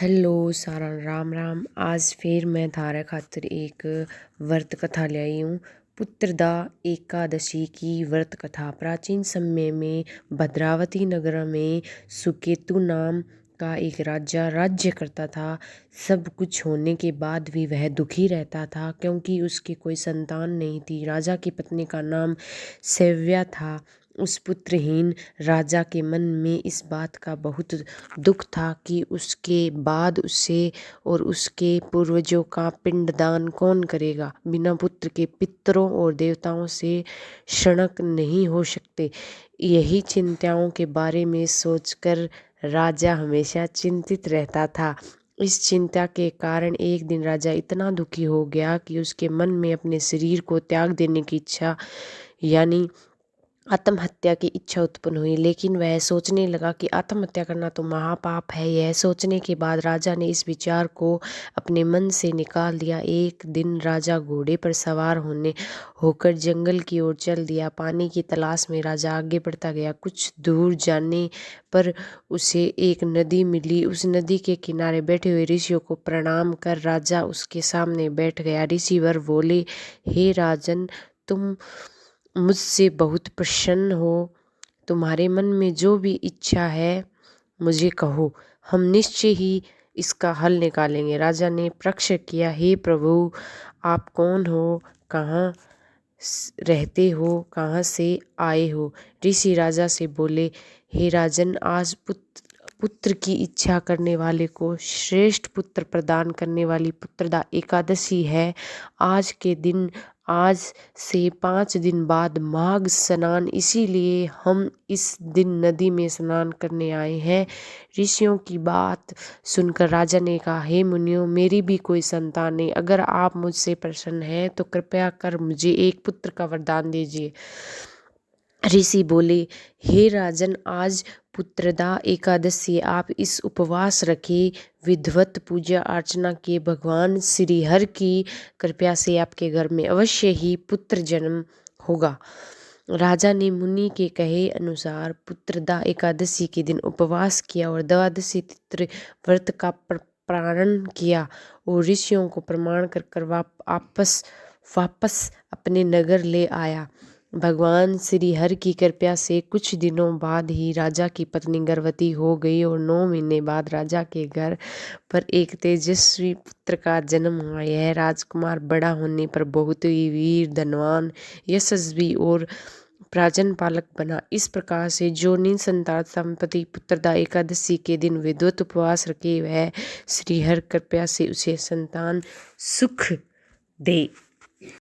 Hello सारा राम राम। आज फिर मैं थारे खातिर एक व्रत कथा ले आई हूँ। पुत्रदा एकादशी की व्रत कथा। प्राचीन समय में भद्रावती नगर में सुकेतु नाम का एक राजा राज्य करता था। सब कुछ होने के बाद भी वह दुखी रहता था क्योंकि उसकी कोई संतान नहीं थी। राजा की पत्नी का नाम सेव्या था। उस पुत्रहीन राजा के मन में इस बात का बहुत दुख था कि उसके बाद उसे और उसके पूर्वजों का पिंडदान कौन करेगा। बिना पुत्र के पितरों और देवताओं से शनक नहीं हो सकते। यही चिंताओं के बारे में सोचकर राजा हमेशा चिंतित रहता था। इस चिंता के कारण एक दिन राजा इतना दुखी हो गया कि उसके मन में अपने शरीर को त्याग देने की इच्छा यानी आत्महत्या की इच्छा उत्पन्न हुई। लेकिन वह सोचने लगा कि आत्महत्या करना तो महापाप है। यह सोचने के बाद राजा ने इस विचार को अपने मन से निकाल दिया। एक दिन राजा घोड़े पर सवार होकर जंगल की ओर चल दिया। पानी की तलाश में राजा आगे बढ़ता गया। कुछ दूर जाने पर उसे एक नदी मिली। उस नदी के किनारे बैठे हुए ऋषियों को प्रणाम कर राजा उसके सामने बैठ गया। ऋषिवर बोले, हे राजन, तुम मुझसे बहुत प्रसन्न हो। तुम्हारे मन में जो भी इच्छा है मुझे कहो, हम निश्चय ही इसका हल निकालेंगे। राजा ने प्रश्न किया, हे प्रभु, आप कौन हो, कहाँ रहते हो, कहाँ से आए हो। ऋषि राजा से बोले, हे राजन, आज पुत्र की इच्छा करने वाले को श्रेष्ठ पुत्र प्रदान करने वाली पुत्रदा एकादशी है। आज से 5 दिन बाद माघ स्नान, इसीलिए हम इस दिन नदी में स्नान करने आए हैं। ऋषियों की बात सुनकर राजा ने कहा, हे मुनियों, मेरी भी कोई संतान नहीं। अगर आप मुझसे प्रसन्न हैं तो कृपया कर मुझे एक पुत्र का वरदान दीजिए। ऋषि बोले, हे राजन, आज पुत्रदा एकादशी, आप इस उपवास रखे, विधिवत पूजा अर्चना के भगवान श्री हर की कृपा से आपके घर में अवश्य ही पुत्र जन्म होगा। राजा ने मुनि के कहे अनुसार पुत्रदा एकादशी के दिन उपवास किया और द्वादशी तिथि व्रत का प्रारंभ किया और ऋषियों को प्रणाम कर वापस अपने नगर ले आया। भगवान श्री हर की कृपा से कुछ दिनों बाद ही राजा की पत्नी गर्भवती हो गई और 9 महीने बाद राजा के घर पर एक तेजस्वी पुत्र का जन्म हुआ। यह राजकुमार बड़ा होने पर बहुत ही वीर, धनवान, यशस्वी और प्राचीन पालक बना। इस प्रकार से जो निसंतान संपत्ति पुत्रदा एकादशी के दिन विधिवत उपवास रखे, वह श्री हर कृपा से उसे संतान सुख दे।